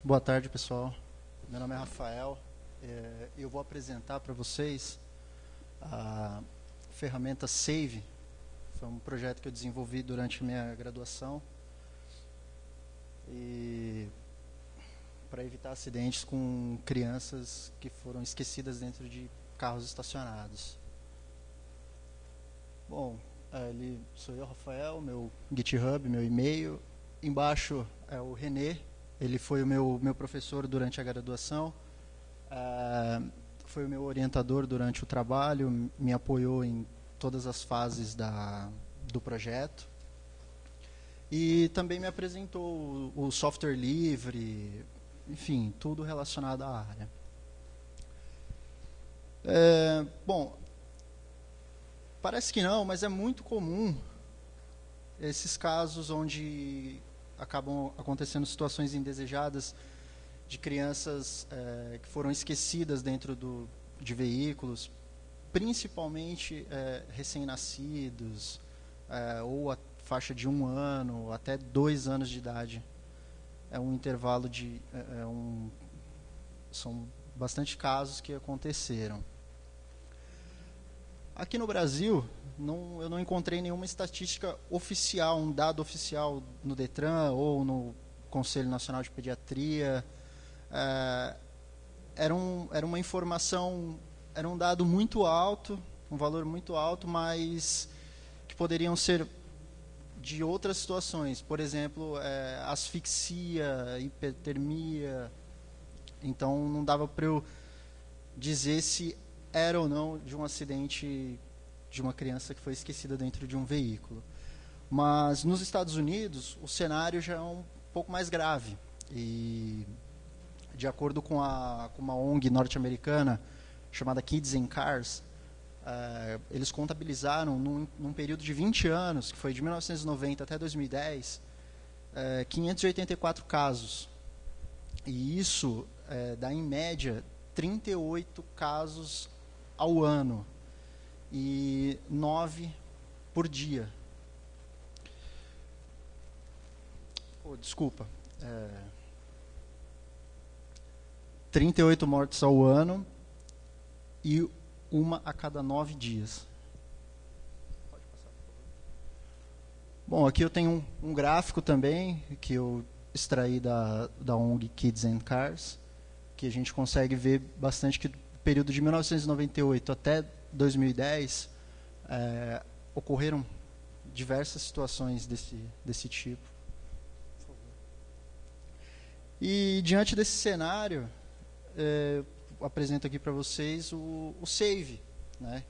Boa tarde, pessoal. Meu nome é Rafael. Eu vou apresentar para vocês a ferramenta Save. Foi um projeto que eu desenvolvi durante a minha graduação e para evitar acidentes com crianças que foram esquecidas dentro de carros estacionados. Bom, sou eu, Rafael, meu GitHub, meu e-mail. Embaixo é o René. Ele foi o meu professor durante a graduação, foi o meu orientador durante o trabalho, me apoiou em todas as fases do projeto. E também me apresentou o software livre, enfim, tudo relacionado à área. Bom, parece que não, mas é muito comum esses casos onde acabam acontecendo situações indesejadas de crianças que foram esquecidas dentro de veículos, principalmente recém-nascidos, ou a faixa de 1 ano até 2 anos de idade. É um intervalo de... são bastante casos que aconteceram. Aqui no Brasil, eu não encontrei nenhuma estatística oficial, um dado oficial no Detran ou no Conselho Nacional de Pediatria. Era uma informação, era um dado muito alto, um valor muito alto, mas que poderiam ser de outras situações. Por exemplo, asfixia, hipertermia. Então, não dava para eu dizer se era ou não de um acidente de uma criança que foi esquecida dentro de um veículo. Mas nos Estados Unidos, o cenário já é um pouco mais grave. E, de acordo com uma ONG norte-americana chamada Kids in Cars, eles contabilizaram, num período de 20 anos, que foi de 1990 até 2010, 584 casos. E isso dá, em média, 38 casos ao ano e 9 por dia. Desculpa. 38 mortes ao ano e 1 a cada 9 dias. Pode passar, por favor. Bom, aqui eu tenho um gráfico também que eu extraí da ONG Kids and Cars, que a gente consegue ver bastante que no período de 1998 até 2010 ocorreram diversas situações desse tipo. Por favor. E diante desse cenário, eu apresento aqui para vocês o Save, né?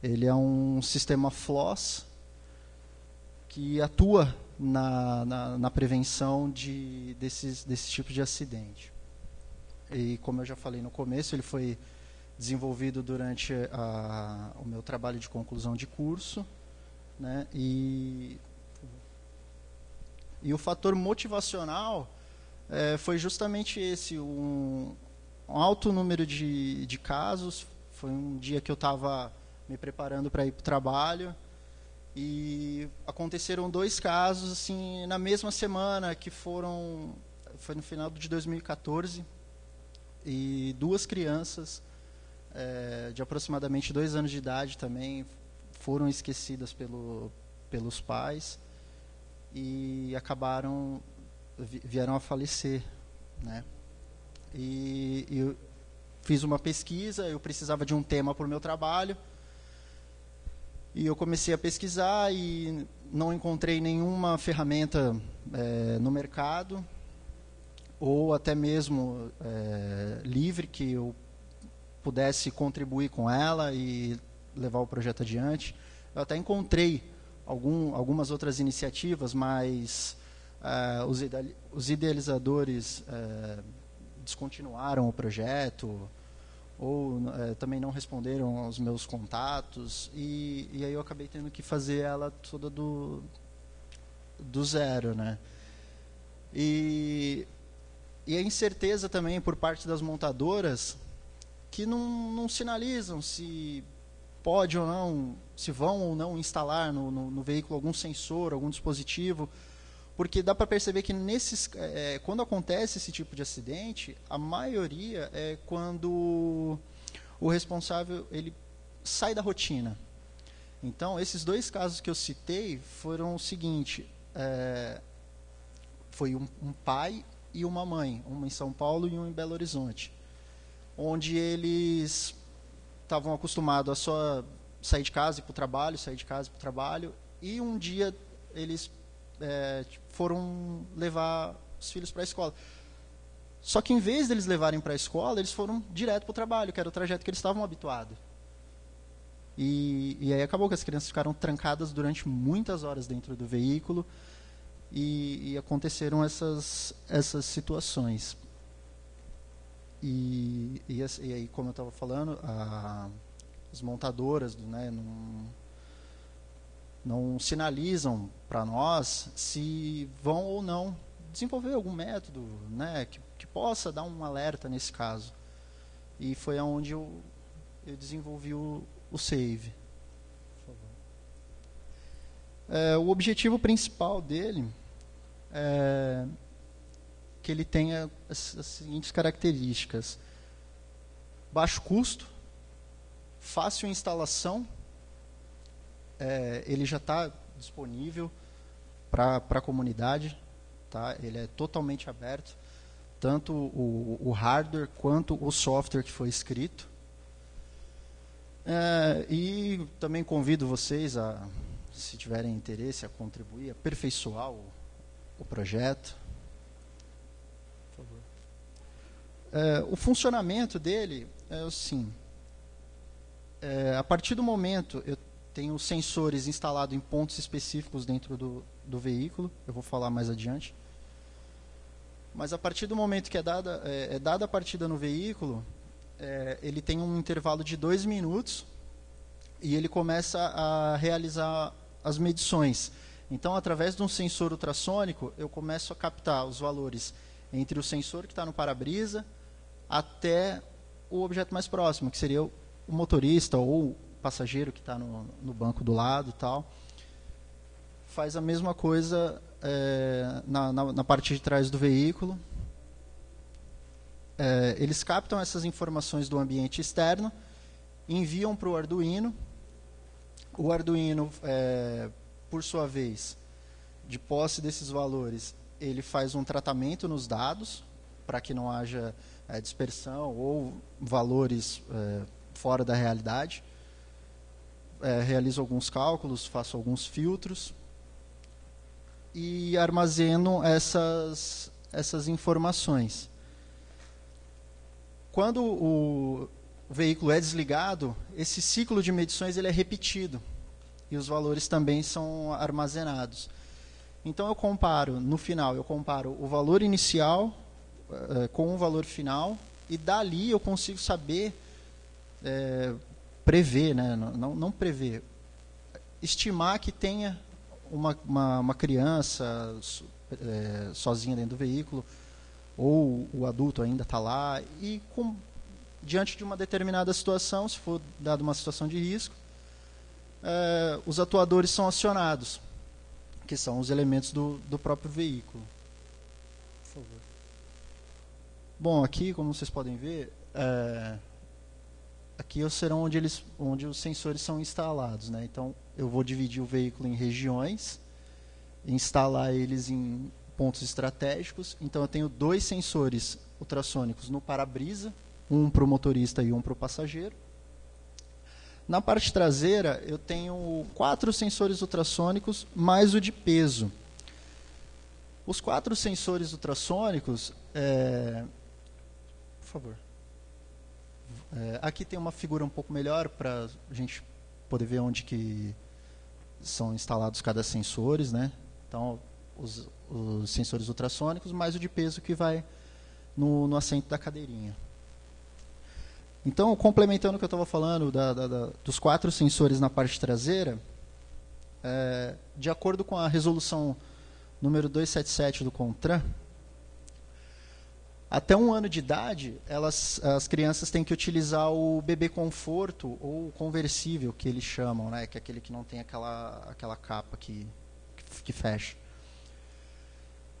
Ele é um sistema FLOSS que atua na prevenção desse tipo de acidente. E como eu já falei no começo, ele foi desenvolvido durante o meu trabalho de conclusão de curso, né? E o fator motivacional foi justamente esse, um alto número de casos. Foi um dia que eu estava me preparando para ir para o trabalho e aconteceram 2 casos assim, na mesma semana, que foi no final de 2014, e 2 crianças de aproximadamente 2 anos de idade também foram esquecidas pelos pais e vieram a falecer, né? E eu fiz uma pesquisa, eu precisava de um tema para o meu trabalho, e eu comecei a pesquisar e não encontrei nenhuma ferramenta no mercado, ou até mesmo livre, que eu pudesse contribuir com ela e levar o projeto adiante. Eu até encontrei algumas outras iniciativas, mas os idealizadores descontinuaram o projeto, ou também não responderam aos meus contatos, e aí eu acabei tendo que fazer ela toda do zero, né? E a incerteza também por parte das montadoras, que não sinalizam se pode ou não, se vão ou não instalar no veículo algum sensor, algum dispositivo, Porque dá para perceber que quando acontece esse tipo de acidente, a maioria é quando o responsável ele sai da rotina. Então, esses 2 casos que eu citei foram o seguinte, foi um pai e uma mãe, um em São Paulo e um em Belo Horizonte, onde eles estavam acostumados a só sair de casa e ir para o trabalho, sair de casa e ir para o trabalho, e um dia eles foram levar os filhos para a escola. Só que em vez deles levarem para a escola, eles foram direto para o trabalho, que era o trajeto que eles estavam habituados. E aí acabou que as crianças ficaram trancadas durante muitas horas dentro do veículo e aconteceram essas situações. E aí, como eu estava falando, as montadoras, né, não sinalizam para nós se vão ou não desenvolver algum método, né, que possa dar um alerta nesse caso. E foi aonde eu desenvolvi o SAVE. O objetivo principal dele é que ele tenha as seguintes características: baixo custo, fácil instalação, ele já está disponível para a comunidade, tá? Ele é totalmente aberto, tanto o hardware quanto o software que foi escrito. E também convido vocês se tiverem interesse, a contribuir, aperfeiçoar o projeto. Por favor. O funcionamento dele é assim: a partir do momento eu tenho sensores instalados em pontos específicos dentro do veículo, eu vou falar mais adiante. Mas a partir do momento que é dada a partida no veículo, ele tem um intervalo de 2 minutos e ele começa a realizar as medições. Então, através de um sensor ultrassônico, eu começo a captar os valores entre o sensor que está no para-brisa até o objeto mais próximo, que seria o motorista ou o passageiro que está no banco do lado, tal. Faz a mesma coisa na parte de trás do veículo. Eles captam essas informações do ambiente externo, enviam para o Arduino. O Arduino, por sua vez, de posse desses valores, ele faz um tratamento nos dados para que não haja dispersão ou valores fora da realidade. Realizo alguns cálculos, faço alguns filtros e armazeno essas informações. Quando o veículo é desligado, esse ciclo de medições ele é repetido e os valores também são armazenados. Então eu comparo, no final, o valor inicial com o valor final e dali eu consigo saber, prever, né? Não prever, estimar que tenha uma criança sozinha dentro do veículo, ou o adulto ainda está lá, e diante de uma determinada situação, se for dada uma situação de risco, os atuadores são acionados, que são os elementos do próprio veículo. Por favor. Bom, aqui, como vocês podem ver, aqui serão onde os sensores são instalados, né? Então, eu vou dividir o veículo em regiões, instalar eles em pontos estratégicos. Então, eu tenho 2 sensores ultrassônicos no para-brisa, um para o motorista e um para o passageiro. Na parte traseira, eu tenho 4 sensores ultrassônicos, mais o de peso. Os 4 sensores ultrassônicos... por favor. Aqui tem uma figura um pouco melhor para a gente poder ver onde que são instalados cada sensores, né? Então, os sensores ultrassônicos, mais o de peso que vai no assento da cadeirinha. Então, complementando o que eu estava falando dos 4 sensores na parte traseira, de acordo com a resolução número 277 do CONTRAN, até 1 ano de idade, as crianças têm que utilizar o bebê conforto ou conversível, que eles chamam, né? Que é aquele que não tem aquela capa que fecha.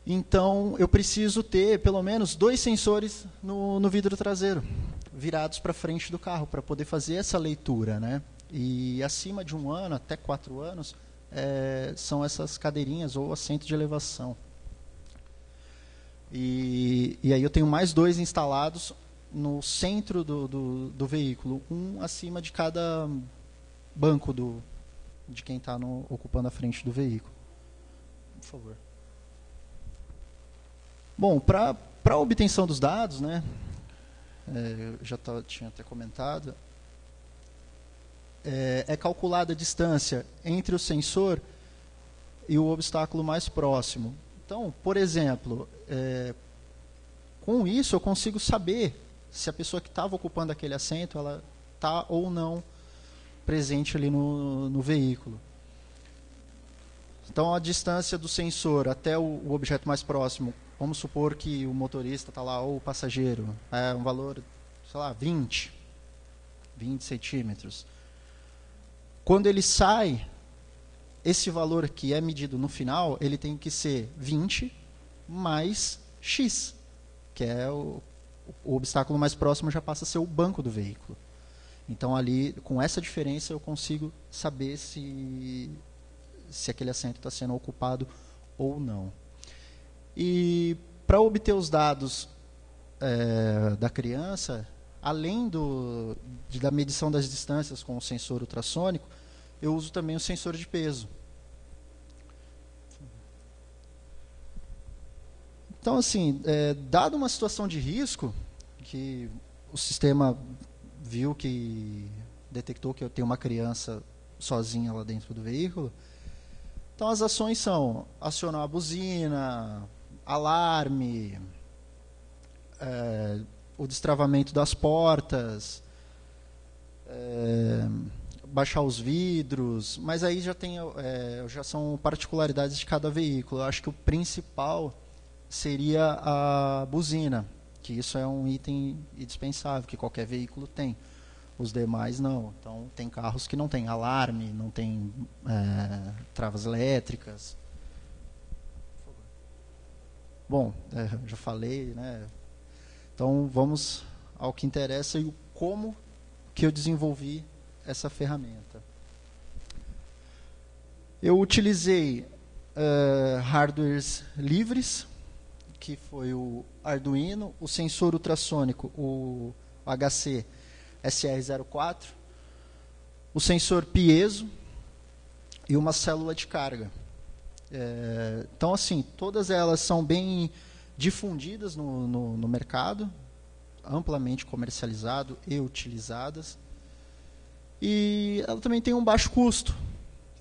Então, eu preciso ter pelo menos 2 sensores no vidro traseiro, virados para frente do carro, para poder fazer essa leitura, né? E acima de 1 ano, até 4 anos, são essas cadeirinhas ou assento de elevação. E aí eu tenho mais 2 instalados no centro do veículo, um acima de cada banco de quem está ocupando a frente do veículo. Por favor. Bom, para a obtenção dos dados, né, eu já tinha até comentado, é calculada a distância entre o sensor e o obstáculo mais próximo. Então, por exemplo, com isso eu consigo saber se a pessoa que estava ocupando aquele assento, ela está ou não presente ali no veículo. Então, a distância do sensor até o objeto mais próximo, vamos supor que o motorista está lá, ou o passageiro, é um valor, sei lá, 20 centímetros. Quando ele sai, esse valor que é medido no final, ele tem que ser 20 mais X, que é o obstáculo mais próximo já passa a ser o banco do veículo. Então, ali, com essa diferença, eu consigo saber se aquele assento está sendo ocupado ou não. E para obter os dados da criança, além da medição das distâncias com o sensor ultrassônico, eu uso também o sensor de peso. Então, assim, dado uma situação de risco, que o sistema viu que detectou que eu tenho uma criança sozinha lá dentro do veículo, então as ações são acionar a buzina, alarme, o destravamento das portas, baixar os vidros, mas aí já são particularidades de cada veículo. Eu acho que o principal seria a buzina, que isso é um item indispensável, que qualquer veículo tem. Os demais não. Então, tem carros que não tem alarme, não tem travas elétricas. Bom, já falei, né? Então, vamos ao que interessa e como que eu desenvolvi essa ferramenta. Eu utilizei hardwares livres, que foi o Arduino, o sensor ultrassônico, o HC SR04, o sensor piezo e uma célula de carga. Então, assim, todas elas são bem difundidas no mercado, amplamente comercializado e utilizadas. E ela também tem um baixo custo,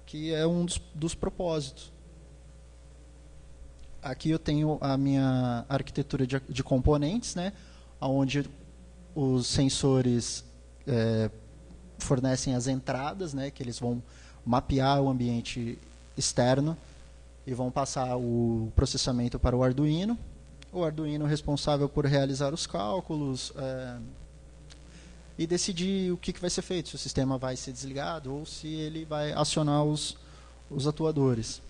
que é um dos propósitos. Aqui eu tenho a minha arquitetura de componentes, né, onde os sensores fornecem as entradas, né, que eles vão mapear o ambiente externo e vão passar o processamento para o Arduino. O Arduino é responsável por realizar os cálculos e decidir o que vai ser feito, se o sistema vai ser desligado ou se ele vai acionar os atuadores.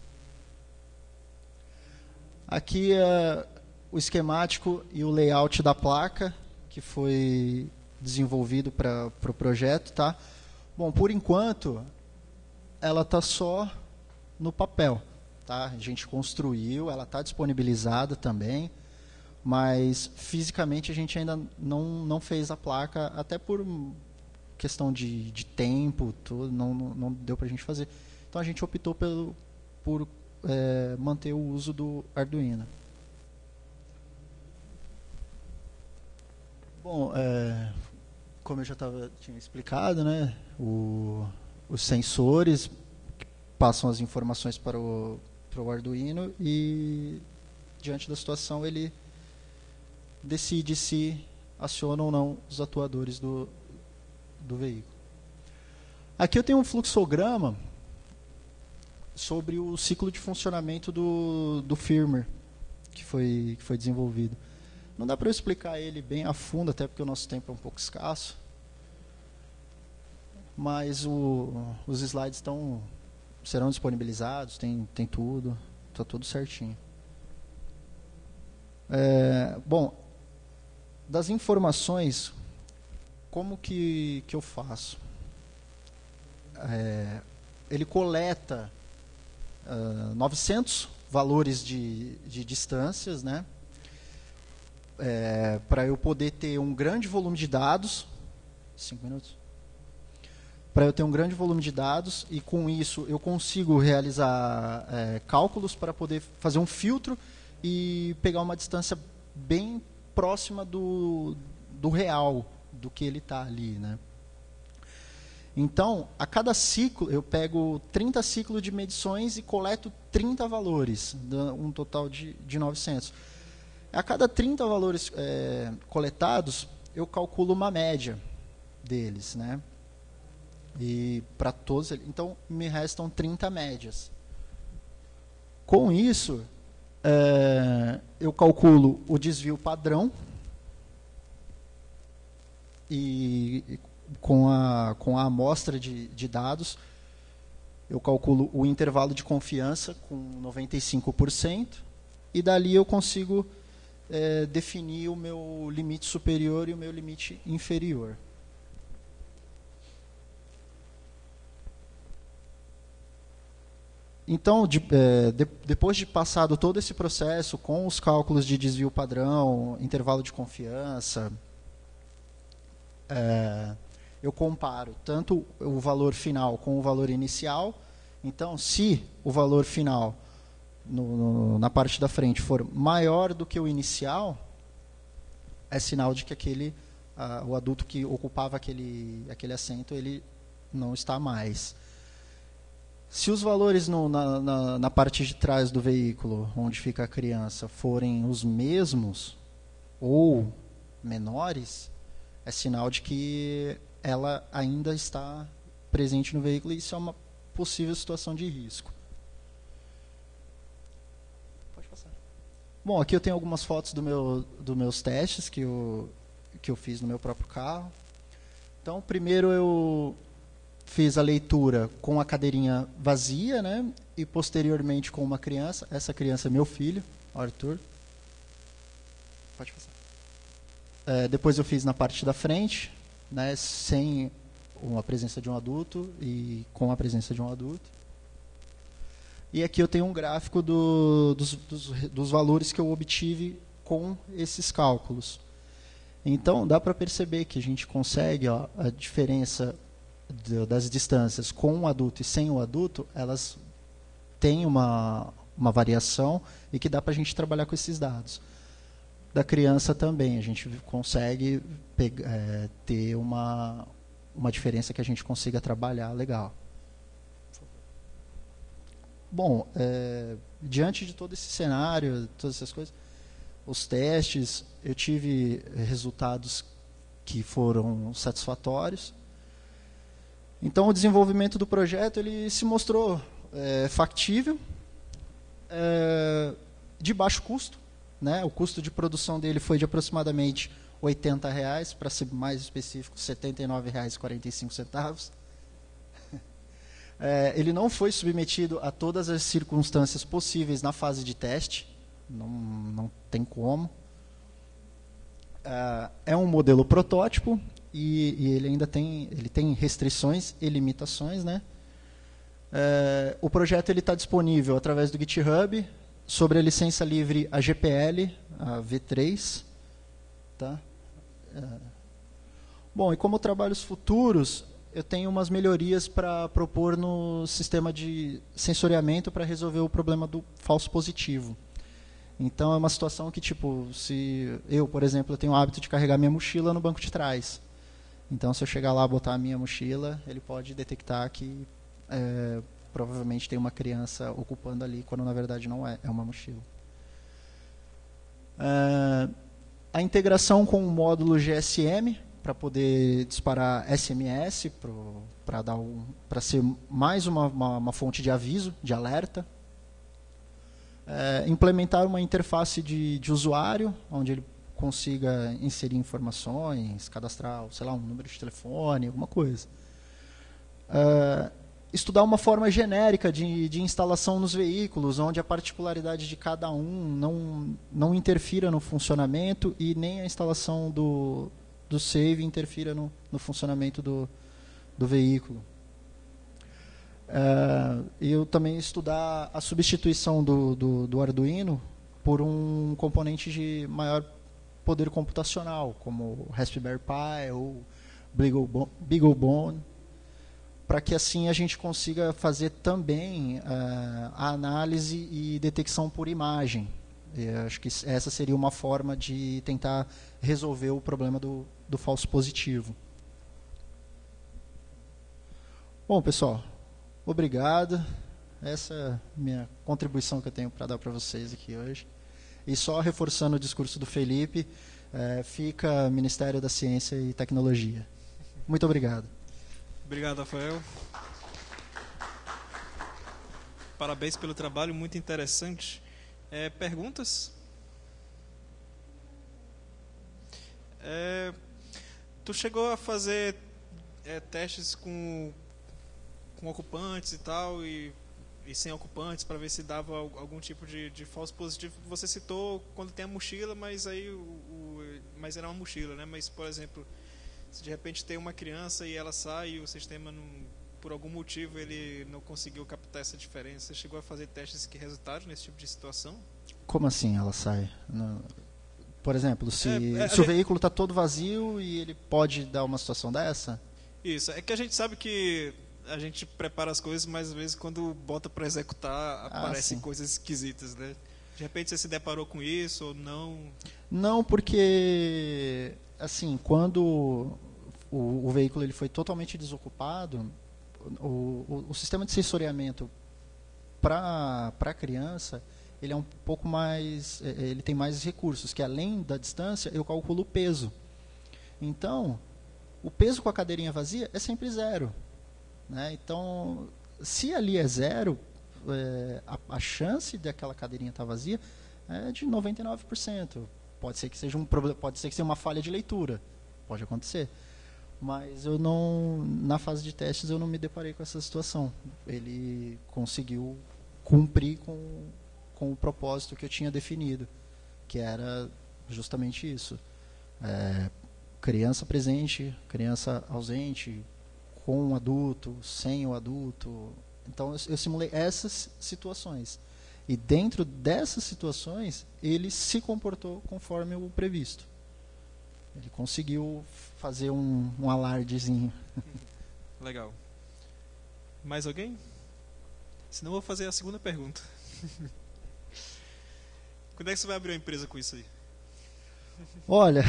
Aqui é o esquemático e o layout da placa que foi desenvolvido para o projeto, tá? Bom, por enquanto, ela está só no papel, tá? A gente construiu, ela está disponibilizada também, mas fisicamente a gente ainda não fez a placa, até por questão de tempo, tudo, não deu para a gente fazer. Então a gente optou por manter o uso do Arduino. Bom, como eu já tinha explicado, né, os sensores passam as informações para o Arduino e, diante da situação, ele decide se aciona ou não os atuadores do veículo. Aqui eu tenho um fluxograma sobre o ciclo de funcionamento do firmware que foi desenvolvido. Não dá para eu explicar ele bem a fundo, até porque o nosso tempo é um pouco escasso, mas os slides serão disponibilizados, tem tudo, está tudo certinho. Bom, das informações, como que eu faço? Ele coleta 900 valores de distâncias, né? Para eu poder ter um grande volume de dados. 5 minutos? Para eu ter um grande volume de dados, e com isso eu consigo realizar cálculos para poder fazer um filtro e pegar uma distância bem próxima do real, do que ele está ali, né? Então, a cada ciclo, eu pego 30 ciclos de medições e coleto 30 valores, um total de 900. A cada 30 valores coletados, eu calculo uma média deles, né? E para todos, então me restam 30 médias. Com isso, eu calculo o desvio padrão e com a amostra de dados, eu calculo o intervalo de confiança com 95%, e dali eu consigo definir o meu limite superior e o meu limite inferior. Então, depois de passado todo esse processo com os cálculos de desvio padrão, intervalo de confiança, eu comparo tanto o valor final com o valor inicial. Então, se o valor final na parte da frente for maior do que o inicial, é sinal de que o adulto que ocupava aquele assento, ele não está mais. Se os valores na parte de trás do veículo, onde fica a criança, forem os mesmos ou menores, é sinal de que ela ainda está presente no veículo, e isso é uma possível situação de risco. Pode passar. Bom, aqui eu tenho algumas fotos dos meus testes que eu fiz no meu próprio carro. Então, primeiro eu fiz a leitura com a cadeirinha vazia, né? E posteriormente com uma criança. Essa criança é meu filho, Arthur. Pode passar. Depois eu fiz na parte da frente, né? Sem a presença de um adulto e com a presença de um adulto. E aqui eu tenho um gráfico dos valores que eu obtive com esses cálculos. Então, dá para perceber que a gente consegue, a diferença das distâncias com o adulto e sem o adulto, elas têm uma variação, e que dá para a gente trabalhar com esses dados. Da criança também, a gente consegue ter uma diferença que a gente consiga trabalhar legal. Bom, diante de todo esse cenário, todas essas coisas, os testes, eu tive resultados que foram satisfatórios. Então, o desenvolvimento do projeto ele se mostrou factível, de baixo custo, né? O custo de produção dele foi de aproximadamente R$ 80, para ser mais específico, R$ 79,45. Ele não foi submetido a todas as circunstâncias possíveis na fase de teste, não tem como. É um modelo protótipo, e ele ainda tem restrições e limitações, né? O projeto está disponível através do GitHub, sobre a licença livre AGPL, a V3. Tá? Bom, e como trabalhos futuros, eu tenho umas melhorias para propor no sistema de sensoriamento para resolver o problema do falso positivo. Então, é uma situação que, tipo, se eu, por exemplo, eu tenho o hábito de carregar minha mochila no banco de trás. Então, se eu chegar lá e botar a minha mochila, ele pode detectar que provavelmente tem uma criança ocupando ali, quando na verdade não é uma mochila. A integração com o módulo GSM, para poder disparar SMS, para ser mais uma fonte de aviso, de alerta. Implementar uma interface de usuário, onde ele consiga inserir informações, cadastrar, sei lá, um número de telefone, alguma coisa. estudar uma forma genérica de instalação nos veículos, onde a particularidade de cada um não interfira no funcionamento e nem a instalação do save interfira no funcionamento do veículo. Eu também estudar a substituição do Arduino por um componente de maior poder computacional, como o Raspberry Pi ou BeagleBone, para que assim a gente consiga fazer também a análise e detecção por imagem. Eu acho que essa seria uma forma de tentar resolver o problema do falso positivo. Bom, pessoal, obrigado. Essa é a minha contribuição que eu tenho para dar para vocês aqui hoje. E só reforçando o discurso do Felipe, fica Ministério da Ciência e Tecnologia. Muito obrigado. Obrigado, Rafael. Parabéns pelo trabalho, muito interessante. Perguntas? Tu chegou a fazer testes com ocupantes e tal, e sem ocupantes, para ver se dava algum tipo de falso positivo. Você citou quando tem a mochila, mas aí mas era uma mochila, né? Mas, por exemplo, se de repente tem uma criança e ela sai e o sistema, por algum motivo, ele não conseguiu captar essa diferença, você chegou a fazer testes que resultaram nesse tipo de situação? Como assim ela sai? Por exemplo, se o veículo está todo vazio e ele pode dar uma situação dessa? Isso, é que a gente sabe que a gente prepara as coisas, mas às vezes quando bota para executar aparecem coisas esquisitas, né? De repente você se deparou com isso ou não? Não, porque assim, quando o veículo ele foi totalmente desocupado, o sistema de sensoriamento para a criança, ele é um pouco mais, ele tem mais recursos, que além da distância, eu calculo o peso. Então, o peso com a cadeirinha vazia é sempre 0. Né? Então, se ali é 0, a chance daquela cadeirinha estar vazia é de 99%. Pode ser que seja um problema, pode ser que seja uma falha de leitura, pode acontecer. Mas eu não, na fase de testes, eu não me deparei com essa situação. Ele conseguiu cumprir com o propósito que eu tinha definido, que era justamente isso: criança presente, criança ausente, com o adulto, sem o adulto. Então eu simulei essas situações. E dentro dessas situações, ele se comportou conforme o previsto. Ele conseguiu fazer um alardezinho. Legal. Mais alguém? Senão eu vou fazer a segunda pergunta. Quando é que você vai abrir uma empresa com isso aí? Olha,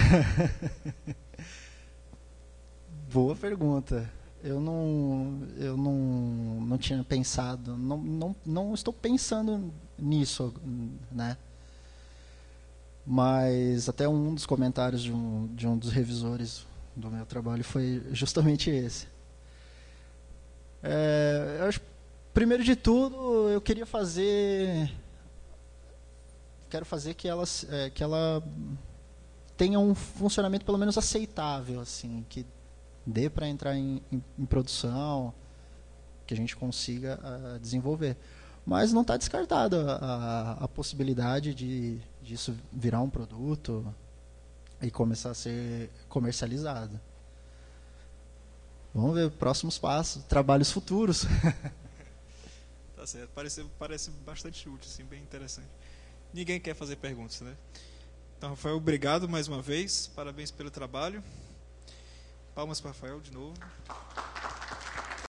boa pergunta. Eu não tinha pensado, não estou pensando nisso, né? Mas até um dos comentários de um dos revisores do meu trabalho foi justamente esse. Eu acho, primeiro de tudo, eu quero fazer que ela tenha um funcionamento pelo menos aceitável, assim, que dê para entrar em produção, que a gente consiga desenvolver. Mas não está descartada a possibilidade disso virar um produto e começar a ser comercializado. Vamos ver próximos passos, trabalhos futuros. Tá certo, parece bastante útil, assim, bem interessante. Ninguém quer fazer perguntas, né? Então, Rafael, obrigado mais uma vez, parabéns pelo trabalho. Palmas para Rafael de novo.